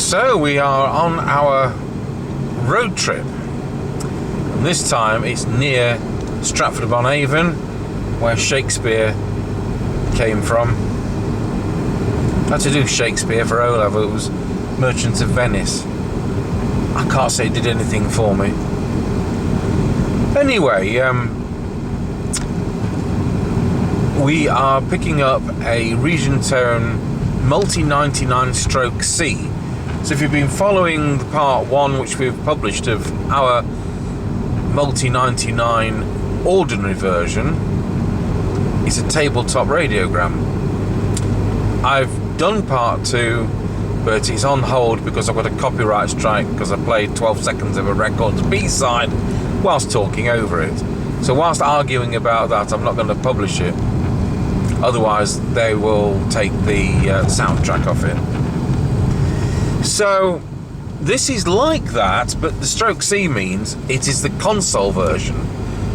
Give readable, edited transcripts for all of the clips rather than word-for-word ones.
So we are on our road trip, and this time it's near Stratford Upon Avon, where Shakespeare came from. I had to do Shakespeare for O-level. It was Merchant of Venice. I can't say it did anything for me. Anyway, we are picking up a Regentone Multi99 stroke C. So if you've been following the part 1 which we've published of our Multi99 ordinary version, it's a tabletop radiogram. I've done part 2, but it's on hold because I've got a copyright strike because I played 12 seconds of a record's B-side whilst talking over it. So whilst arguing about that, I'm not going to publish it. Otherwise, they will take the soundtrack off it. So this is like that, but the stroke C means it is the console version.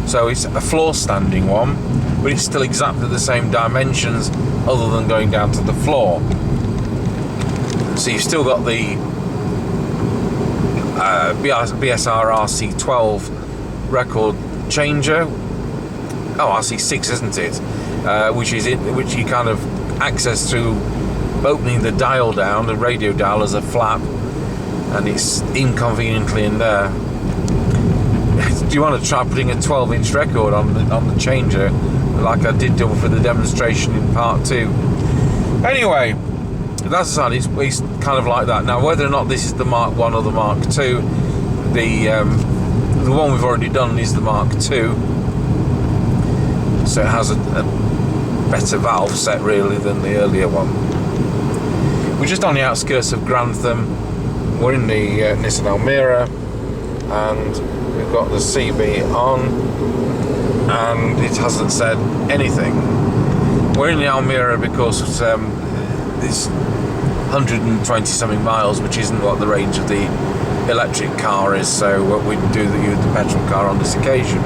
So it's a floor standing one, but it's still exactly the same dimensions other than going down to the floor. So you've still got the BSR RC12 record changer. Oh, RC6, isn't it? Which you kind of access through opening the dial down, the radio dial as a flap, and it's inconveniently in there. Do you want to try putting a 12-inch record on the changer, like I did do for the demonstration in part 2? Anyway, that's aside, it's kind of like that. Now, whether or not this is the Mark 1 or the Mark 2, the one we've already done is the Mark 2, so it has a better valve set really than the earlier one. We're just on the outskirts of Grantham. We're in the Nissan Almera, and we've got the CB on, and it hasn't said anything. We're in the Almera because it's 120 something miles, which isn't what the range of the electric car is, so we do use the petrol car on this occasion.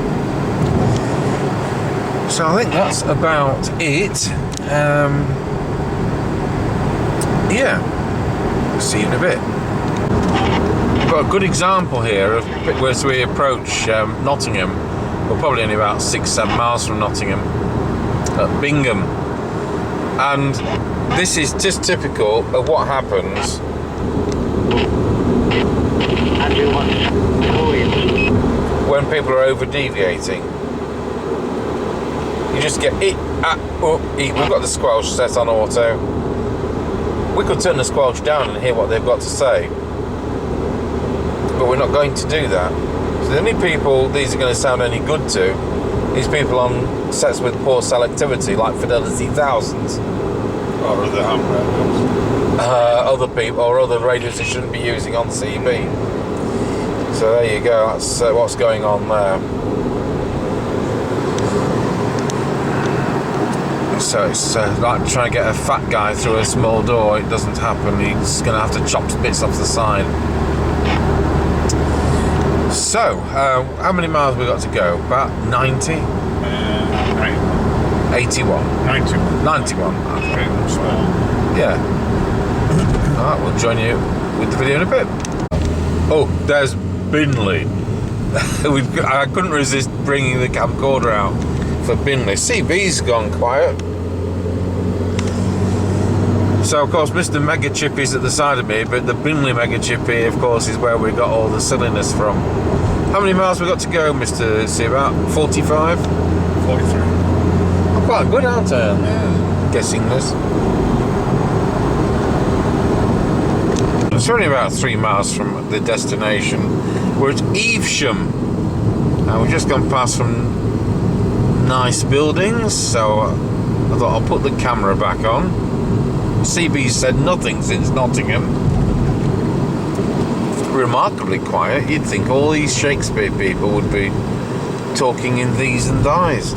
So I think that's about it. Yeah, see you in a bit. We've got a good example here of as we approach Nottingham. We're probably only about 6-7 miles from Nottingham, at Bingham, and this is just typical of what happens when people are over deviating. You just get it. We've got the squelch set on auto. We could turn the squelch down and hear what they've got to say, but we're not going to do that. So the only people these are going to sound any good to is people on sets with poor selectivity, like Fidelity Thousands, or other ham radios. Other people or other radios they shouldn't be using on CB. So there you go. That's what's going on there. So it's like trying to get a fat guy through a small door. It doesn't happen. He's going to have to chop bits off the side. So, how many miles have we got to go? About 90? 81. 91. 91. Okay, small. Yeah. Alright, we'll join you with the video in a bit. Oh, there's Binley. I couldn't resist bringing the camcorder out for Binley. CB's gone quiet. So, of course, Mr. Mega Chippy's at the side of me, but the Binley Mega Chippy, of course, is where we got all the silliness from. How many miles have we got to go, Mr. C? About 45? 43. I'm quite good, aren't I? Yeah. Guessing this. It's only about 3 miles from the destination. We're at Evesham. We've just gone past some nice buildings, so I thought I'll put the camera back on. CB said nothing since Nottingham. Remarkably quiet. You'd think all these Shakespeare people would be talking in these and thys.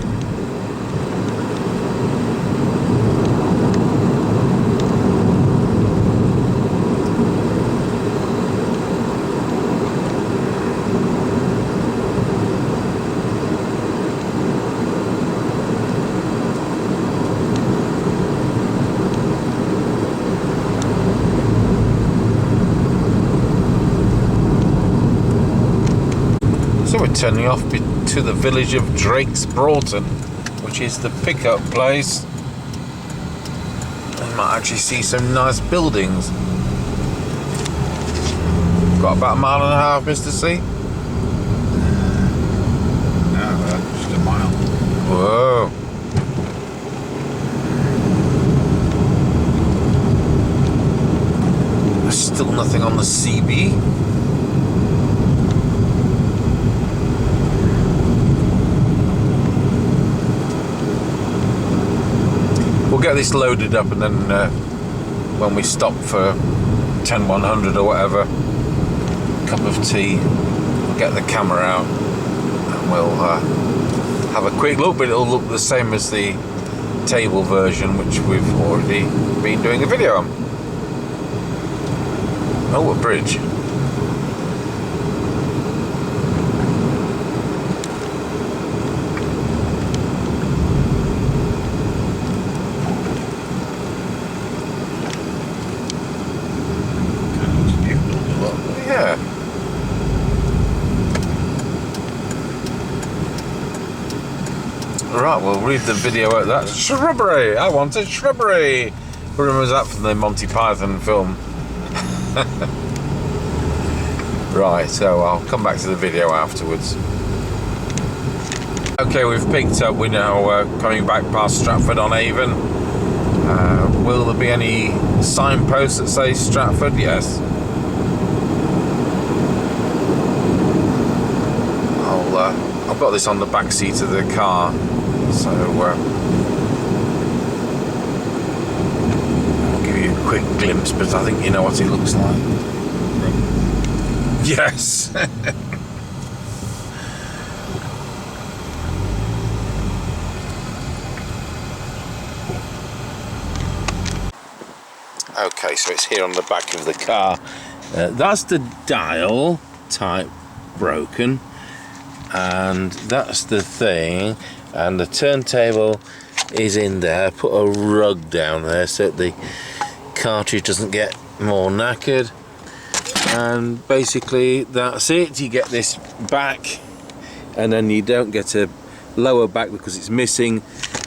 we're turning off to the village of Drake's Broughton, which is the pickup place. You might actually see some nice buildings. Got about a mile and a half, Mr. C. No, just a mile. Whoa. There's still nothing on the CB. We'll get this loaded up, and then when we stop for 10-100 or whatever, cup of tea, we'll get the camera out and we'll have a quick look, but it'll look the same as the table version, which we've already been doing a video on. Oh, a bridge. Yeah. Right, we'll read the video out that. Shrubbery! I want a shrubbery! Who remembers that from the Monty Python film? Right, so I'll come back to the video afterwards. Okay, we've picked up, we're now coming back past Stratford on Avon. Will there be any signposts that say Stratford? Yes. I've got this on the back seat of the car, so I'll give you a quick glimpse, but I think you know what it looks like. Yes. Okay, so it's here on the back of the car. That's the dial type broken, and that's the thing, and the turntable is in there. Put a rug down there so that the cartridge doesn't get more knackered, and basically that's it. You get this back, and then you don't get a lower back because it's missing,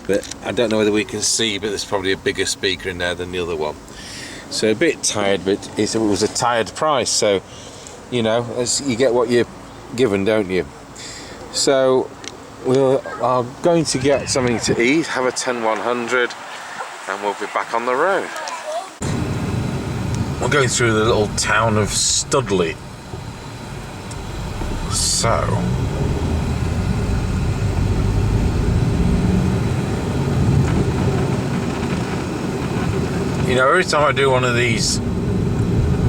but I don't know whether we can see, but there's probably a bigger speaker in there than the other one. So a bit tired, but it was a tired price, so you know, you get what you're given, don't you? So we are going to get something to eat, have a 10-100, and we'll be back on the road. We're going through the little town of Studley. So you know, every time I do one of these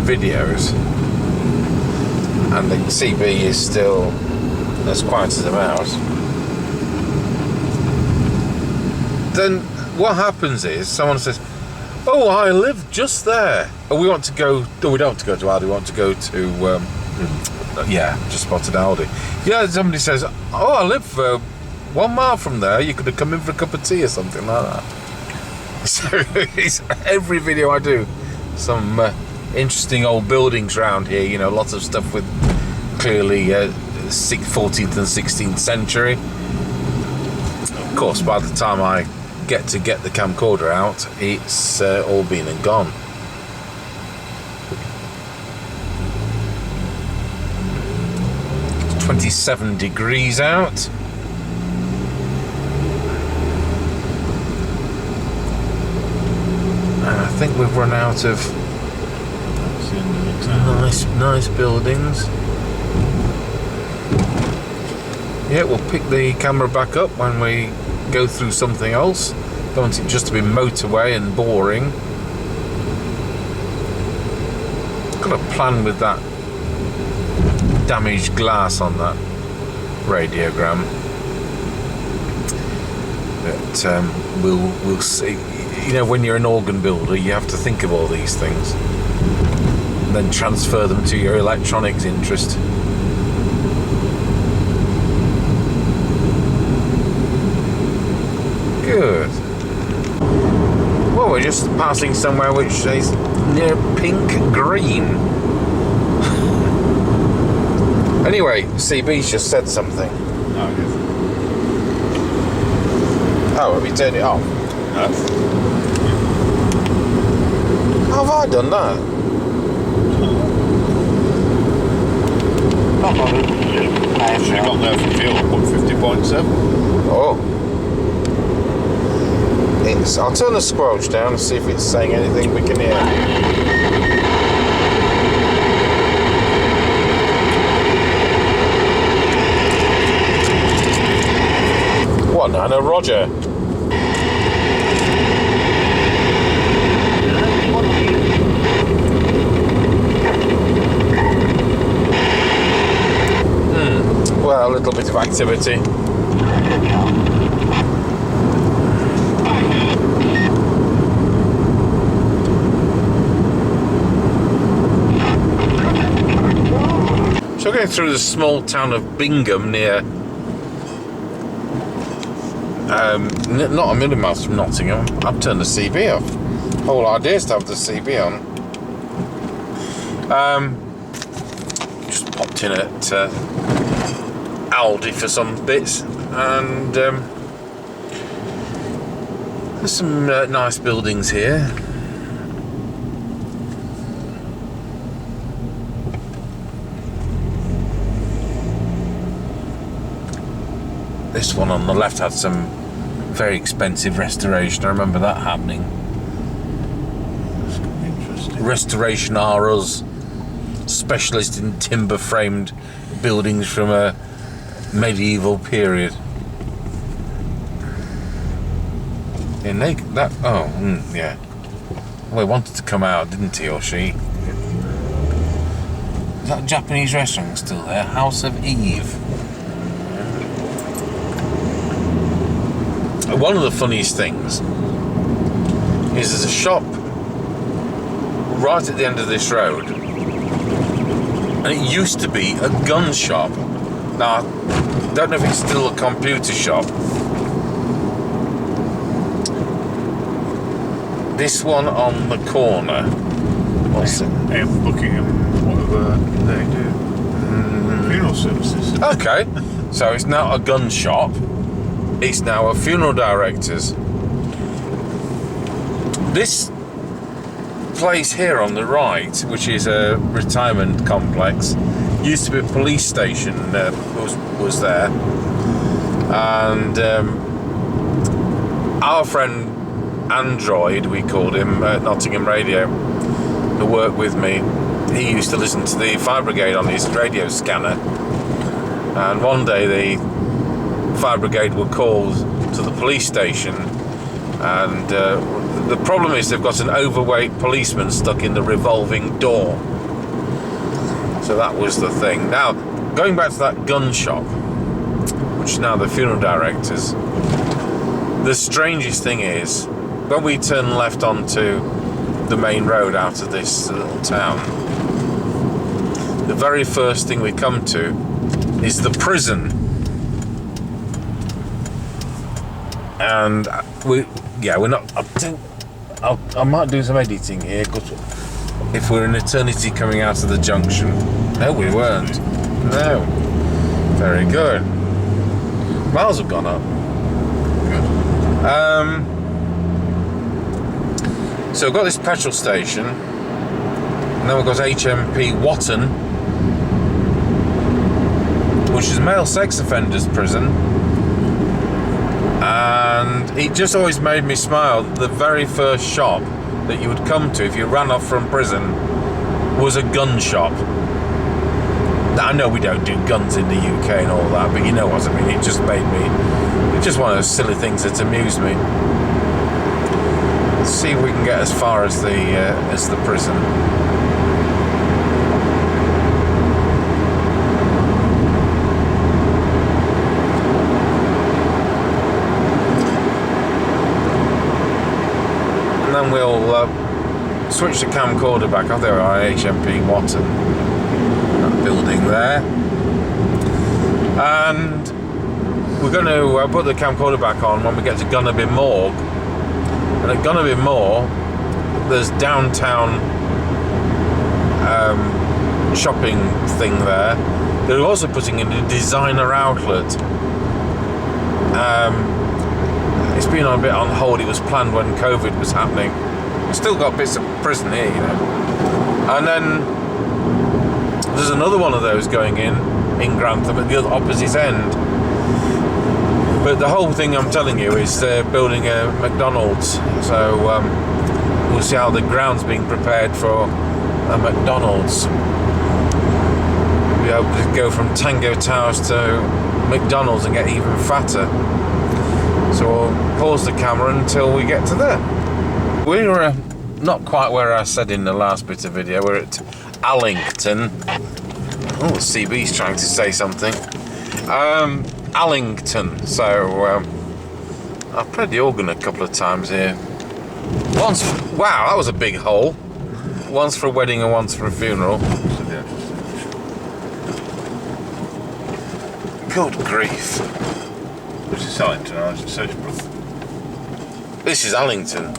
videos and the CB is still as quiet as a mouse, then what happens is someone says, oh, I live just there. Oh, we want to go, we don't want to go to Aldi, we want to go to, yeah, just spotted Aldi. Yeah, somebody says, oh, I live 1 mile from there, you could have come in for a cup of tea or something like that. So it's every video I do, some interesting old buildings around here, you know, lots of stuff with clearly 14th and 16th century. Of course, by the time I get the camcorder out, it's all been and gone. It's 27 degrees out. And I think we've run out of nice buildings. Yeah, we'll pick the camera back up when we go through something else. Don't want it just to be motorway and boring. Got a plan with that damaged glass on that radiogram, but we'll see. You know, when you're an organ builder, you have to think of all these things and then transfer them to your electronics interest. Good. Well, we're just passing somewhere which is near Pink Green. Anyway, CB's just said something. Oh, yes. Oh, have you turned it off? No. How have I done that? Should have gone there for fuel. I put 50.7. Oh. I'll turn the squelch down and see if it's saying anything we can hear. What, Nana? Roger. Well, a little bit of activity. So we're going through the small town of Bingham near, not a million miles from Nottingham. I've turned the CB off. Whole idea is to have the CB on. Just popped in at Aldi for some bits, and there's some nice buildings here. This one on the left had some very expensive restoration. I remember that happening. Interesting. Restoration are us, specialist in timber framed buildings from a medieval period. Yeah, yeah. Well, he wanted to come out, didn't he, or she? Is that Japanese restaurant still there? House of Eve. One of the funniest things is there's a shop right at the end of this road, and it used to be a gun shop. Now, I don't know if it's still a computer shop. This one on the corner. What's it? Buckingham, whatever they do. Funeral services. Okay, so it's now a gun shop. It's now a funeral director's. This place here on the right, which is a retirement complex, used to be a police station. Was there, and our friend Android, we called him, at Nottingham Radio, who worked with me, he used to listen to the fire brigade on his radio scanner, and one day the fire brigade were called to the police station, and the problem is they've got an overweight policeman stuck in the revolving door. So that was the thing. Now, going back to that gun shop, which is now the funeral directors, the strangest thing is, when we turn left onto the main road out of this little town, the very first thing we come to is the prison. And we're not. I might do some editing here, because if we're an eternity coming out of the junction. No, we weren't. No. Very good. Miles have gone up. So we've got this petrol station, and then we've got HMP Watton, which is a male sex offenders prison. And it just always made me smile. The very first shop that you would come to if you ran off from prison was a gun shop. I know we don't do guns in the UK and all that, but you know what I mean. It just made me, it's just one of those silly things that amused me. Let's see if we can get as far as the prison. And then we'll switch the camcorder back. Oh, there are HMP Watton, that building there, and we're going to put the camcorder back on when we get to Gunnerby Morgue. And at Gunnerby Moor, there's downtown shopping thing there. They're also putting in a designer outlet. It's been on a bit on hold. It was planned when COVID was happening. We've still got bits of prison here, you know. And then there's another one of those going in Grantham at the other opposite end. But the whole thing I'm telling you is they're building a McDonald's. So we'll see how the ground's being prepared for a McDonald's. We'll be able to go from Tango Towers to McDonald's and get even fatter. So we'll pause the camera until we get to there. We're not quite where I said in the last bit of video. We're at Allington. Oh, CB's trying to say something. Allington. So I've played the organ a couple of times here. Once, wow, that was a big hole. Once for a wedding and once for a funeral. Good grief. Which is Allington, or is it Sedgebrook? This is Allington.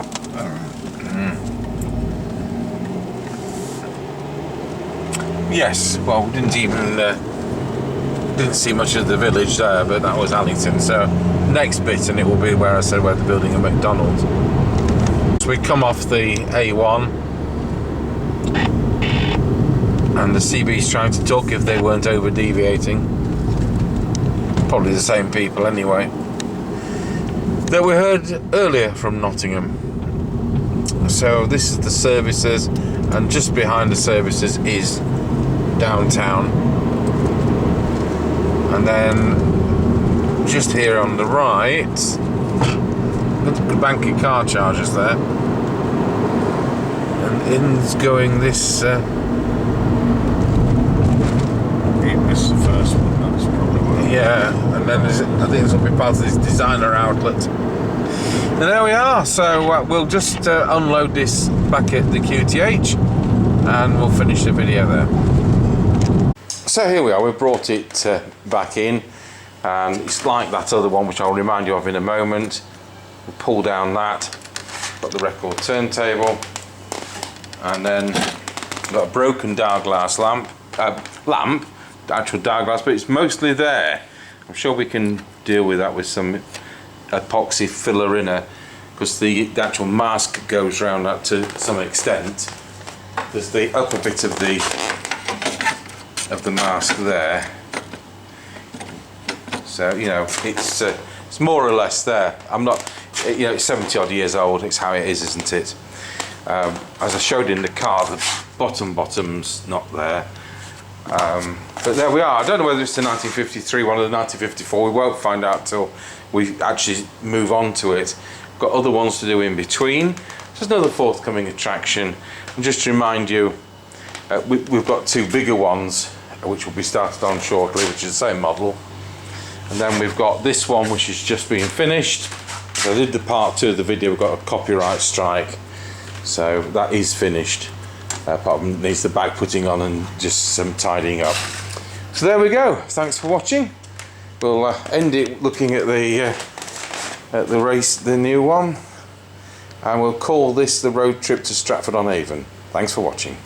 Yes, well, we didn't see much of the village there, but that was Allington. So next bit, and it will be where I said where they're building a McDonald's. So we come off the A1, and the CB's trying to talk if they weren't over deviating. Probably the same people anyway. That we heard earlier from Nottingham. So this is the services, and just behind the services is downtown, and then just here on the right, the bank of car chargers there, and in's going this. This is the first one. That's probably what. Yeah, and then I think this will be part of this designer outlet. And there we are. So we'll just unload this back at the QTH, and we'll finish the video there. So here we are, we've brought it back in, and it's like that other one, which I'll remind you of in a moment. We'll pull down that, got the record turntable, and then got a broken dial glass lamp, actual dial glass, but it's mostly there. I'm sure we can deal with that with some epoxy filler inner, because the actual mask goes around that to some extent. There's the upper bit of the mask there, so you know it's more or less there. I'm not, you know, it's 70 odd years old. It's how it is, isn't it? As I showed in the car, the bottom's not there, but there we are. I don't know whether it's the 1953 one or the 1954. We won't find out till we actually move on to it. Got other ones to do in between. There's another forthcoming attraction, and just to remind you, we've got two bigger ones which will be started on shortly, which is the same model, and then we've got this one which is just being finished. So I did the part 2 of the video. We've got a copyright strike, so that is finished, apart from needs the bag putting on and just some tidying up. So there we go. Thanks for watching. We'll end it looking at the race, the new one, and we'll call this the road trip to Stratford on Avon. Thanks for watching.